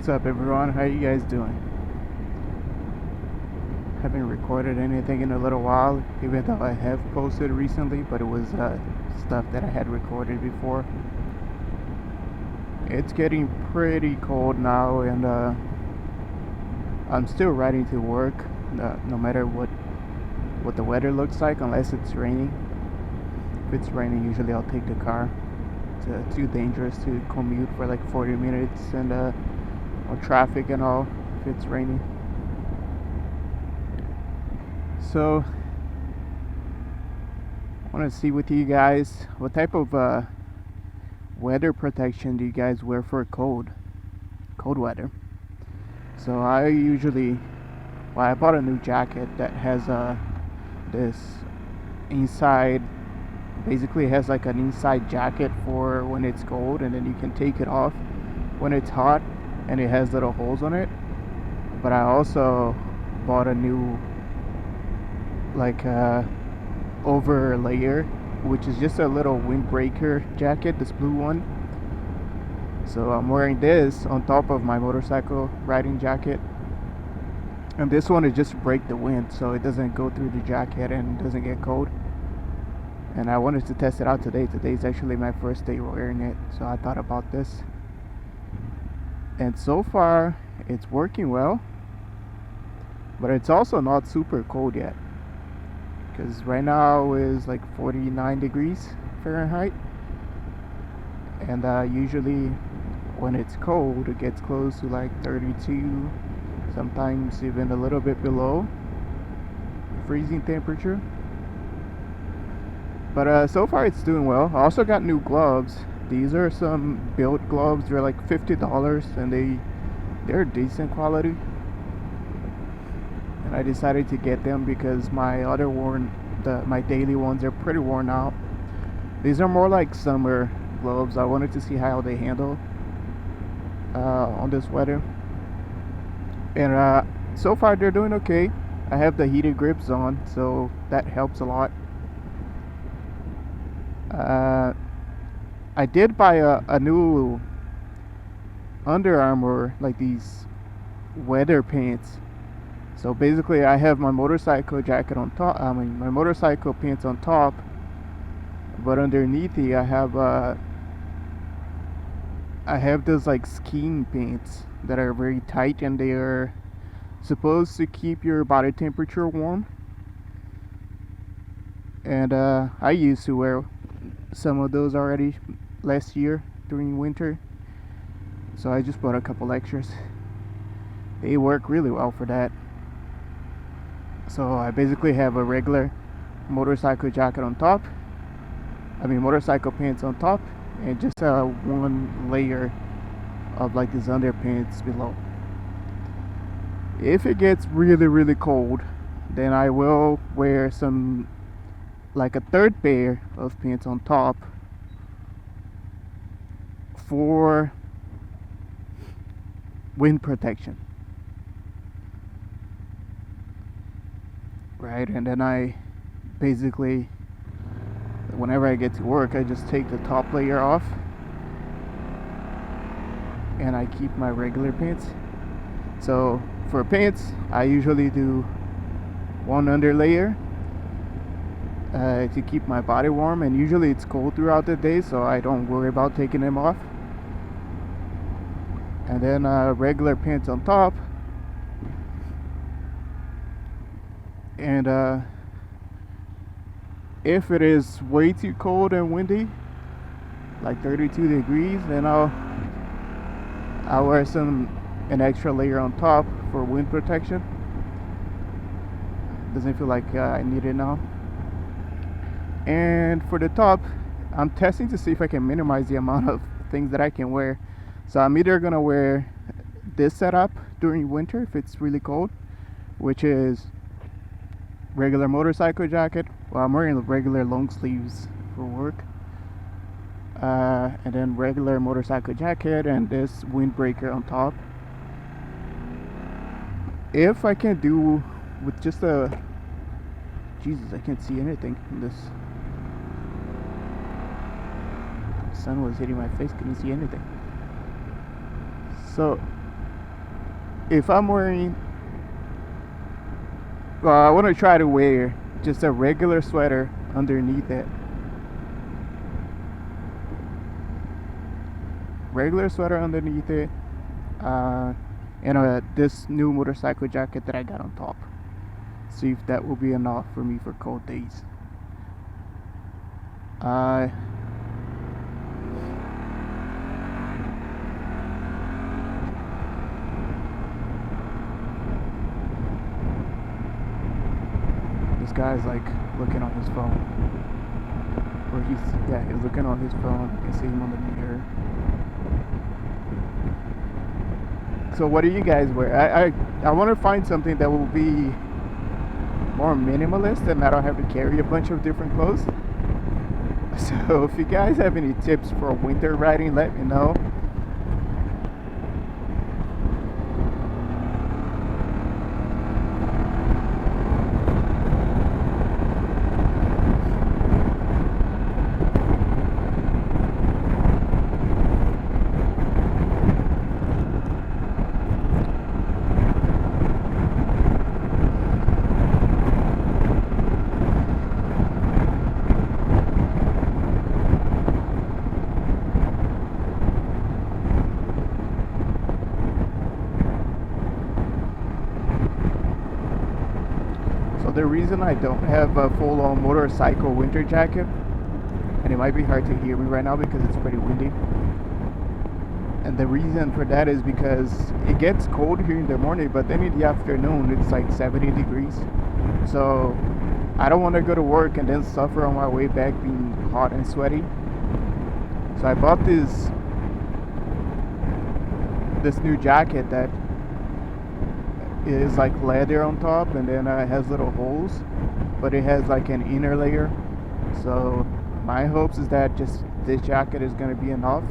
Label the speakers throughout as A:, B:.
A: What's up, everyone? How you guys doing? Haven't recorded anything in a little while, even though I have posted recently, but it was stuff that I had recorded before. It's getting pretty cold now, and I'm still riding to work, no matter what the weather looks like, unless it's raining. If it's raining, usually I'll take the car. It's too dangerous to commute for like 40 minutes and on traffic and all if it's raining. So I want to see with you guys, what type of weather protection do you guys wear for cold weather? So I bought a new jacket that has this inside, basically has like an inside jacket for when it's cold, and then you can take it off when it's hot, and it has little holes on it. But I also bought a new overlayer, which is just a little windbreaker jacket, this blue one. So I'm wearing this on top of my motorcycle riding jacket, and this one is just to break the wind so it doesn't go through the jacket and doesn't get cold. And I wanted to test it out today. Today's actually my first day wearing it, so I thought about this, and so far it's working well. But it's also not super cold yet, because right now is like 49 degrees Fahrenheit, and usually when it's cold it gets close to like 32, sometimes even a little bit below freezing temperature. But so far it's doing well. I also got new gloves. These are some built gloves. They're like $50, and they're decent quality. And I decided to get them because my other my daily ones are pretty worn out. These are more like summer gloves. I wanted to see how they handle on this weather. And so far they're doing okay. I have the heated grips on, so that helps a lot. I did buy a new Under Armour, like these weather pants. So basically I have my motorcycle jacket on top, my motorcycle pants on top, but underneath it I have those like skiing pants that are very tight, and they are supposed to keep your body temperature warm. And I used to wear some of those already last year during winter, so I just bought a couple extras. They work really well for that. So I basically have a regular motorcycle jacket on top, motorcycle pants on top, and just one layer of like these underpants below. If it gets really really cold, then I will wear some, like a third pair of pants on top for wind protection. Right, and then I basically, whenever I get to work, I just take the top layer off and I keep my regular pants. So for pants, I usually do one underlayer to keep my body warm, and usually it's cold throughout the day, so I don't worry about taking them off. And then regular pants on top. And if it is way too cold and windy, like 32 degrees, then I'll wear an extra layer on top for wind protection. Doesn't feel like I need it now. And for the top, I'm testing to see if I can minimize the amount of things that I can wear. So I'm either gonna wear this setup during winter if it's really cold, which is regular motorcycle jacket. Well, I'm wearing regular long sleeves for work, and then regular motorcycle jacket and this windbreaker on top. If I can do with just Jesus, I can't see anything in this. The sun was hitting my face, couldn't see anything. So if I'm wearing, well, I want to try to wear just a regular sweater underneath it. Regular sweater underneath it, and this new motorcycle jacket that I got on top. See if that will be enough for me for cold days. This guy's like looking on his phone, or he's looking on his phone. You can see him on the mirror. So what do you guys wear? I want to find something that will be more minimalist and I don't have to carry a bunch of different clothes. So if you guys have any tips for winter riding, let me know. The reason I don't have a full-on motorcycle winter jacket, and it might be hard to hear me right now because it's pretty windy, and the reason for that is because it gets cold here in the morning, but then in the afternoon it's like 70 degrees. So I don't want to go to work and then suffer on my way back being hot and sweaty. So I bought this new jacket that is like leather on top, and then it has little holes, but it has like an inner layer. So my hopes is that just this jacket is going to be enough,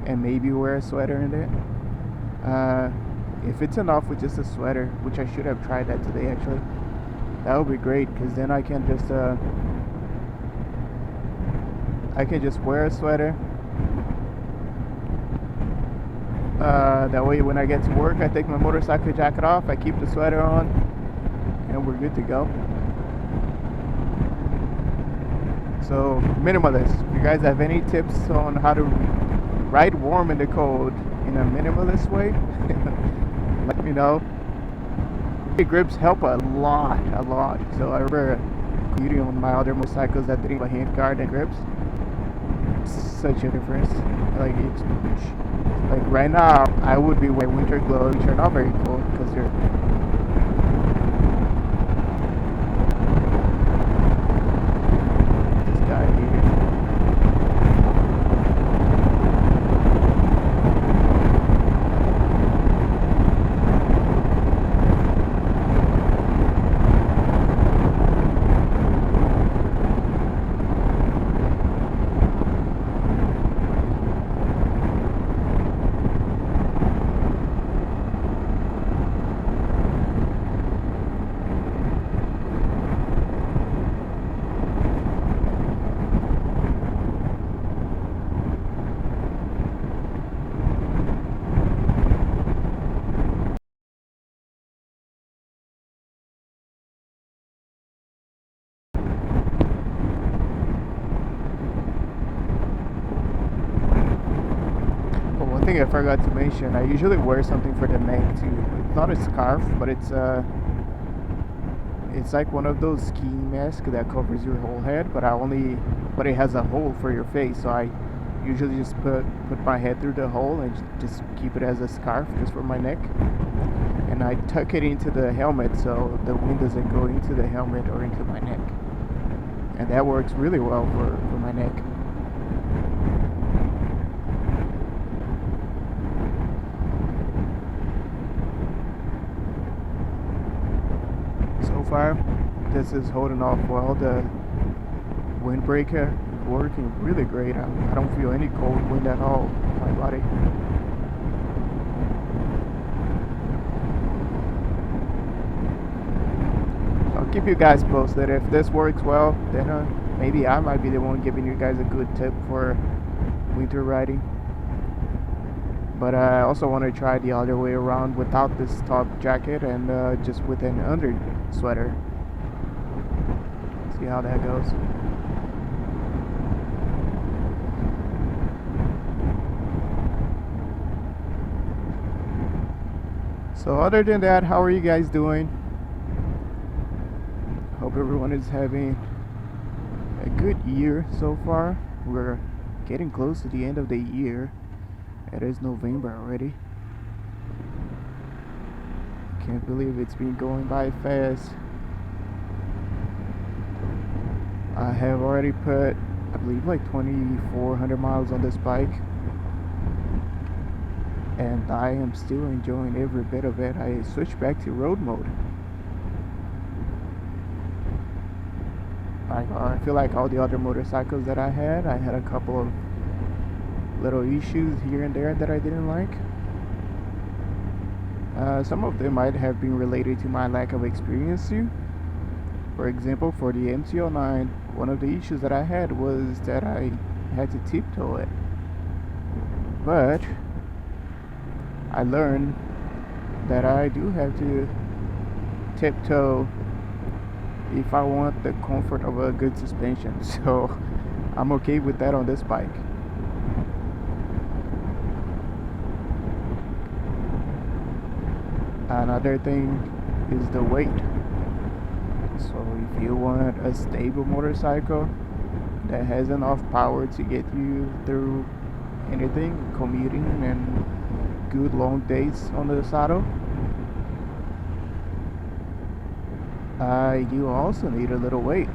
A: and maybe wear a sweater in it. If it's enough with just a sweater, which I should have tried that today actually, that would be great, because then I can just wear a sweater. That way when I get to work, I take my motorcycle jacket off, I keep the sweater on, and we're good to go. So minimalist, if you guys have any tips on how to ride warm in the cold in a minimalist way, let me know. The grips help a lot. So I remember commuting on my other motorcycles that didn't have a hand guard and grips. Such a difference. Like it's like right now I would be wearing winter clothes, which are not very cold because they're this guy here. One thing I forgot to mention, I usually wear something for the neck too. It's not a scarf, but it's like one of those skiing masks that covers your whole head, but it has a hole for your face, so I usually just put my head through the hole and just keep it as a scarf just for my neck, and I tuck it into the helmet so the wind doesn't go into the helmet or into my neck, and that works really well for my neck. So far, this is holding off well. The windbreaker working really great. I don't feel any cold wind at all in my body. I'll keep you guys posted. If this works well, then maybe I might be the one giving you guys a good tip for winter riding. But I also want to try the other way around without this top jacket and just with an under sweater. See how that goes. So other than that, how are you guys doing? Hope everyone is having a good year so far. We're getting close to the end of the year. It is November already. Can't believe it's been going by fast. I have already put, I believe, like 2,400 miles on this bike, and I am still enjoying every bit of it. I switched back to road mode. I feel like all the other motorcycles that I had a couple of little issues here and there that I didn't like. Some of them might have been related to my lack of experience too. For example, for the MT-09, one of the issues that I had was that I had to tiptoe it. But I learned that I do have to tiptoe if I want the comfort of a good suspension. So I'm okay with that on this bike. Another thing is the weight. So if you want a stable motorcycle that has enough power to get you through anything, commuting and good long days on the saddle, you also need a little weight.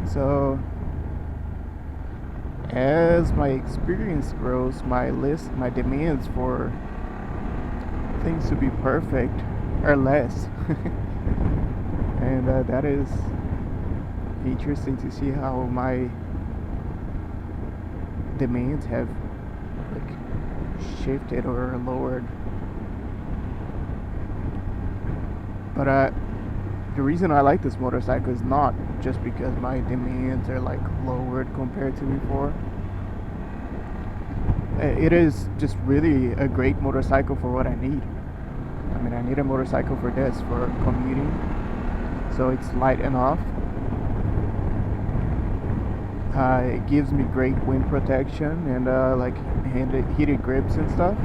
A: So as my experience grows, my demands for things to be perfect are less. And that is interesting to see how my demands have like shifted or lowered. But the reason I like this motorcycle is not just because my demands are like lowered compared to before. It is just really a great motorcycle for what I need. I mean, I need a motorcycle for this, for commuting. So it's light enough. It gives me great wind protection and like heated grips and stuff.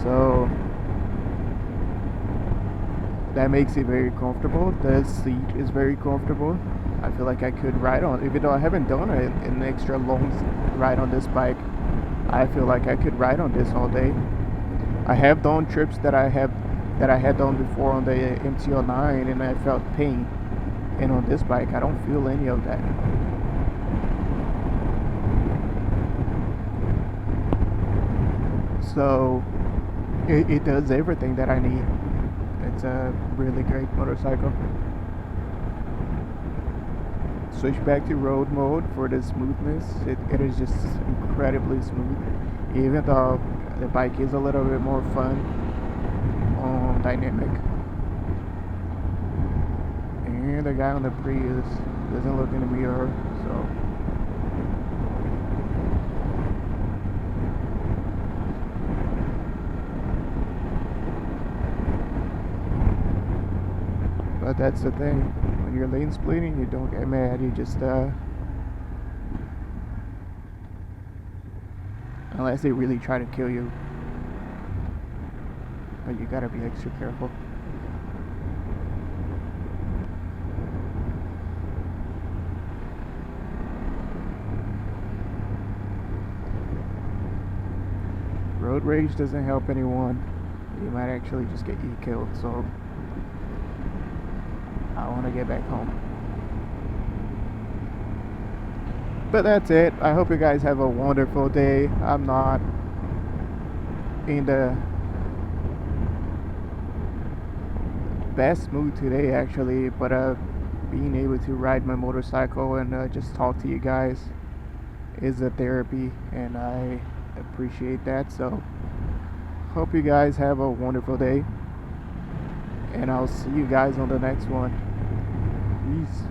A: So that makes it very comfortable. The seat is very comfortable. I feel like I could ride on, even though I haven't done an extra long ride on this bike, I feel like I could ride on this all day. I have done trips that I had done before on the MT-09 and I felt pain, and on this bike I don't feel any of that. So it does everything that I need. It's a really great motorcycle. Switch back to road mode for the smoothness. It is just incredibly smooth, even though the bike is a little bit more fun dynamic. And the guy on the Prius doesn't look in the mirror, so but that's the thing. When you're lane splitting, you don't get mad. You just unless they really try to kill you. But you gotta be extra careful. Road rage doesn't help anyone. You might actually just get you killed. So I want to get back home. But that's it. I hope you guys have a wonderful day. I'm not in the best mood today actually, but being able to ride my motorcycle and just talk to you guys is a therapy, and I appreciate that. So hope you guys have a wonderful day, and I'll see you guys on the next one. Peace.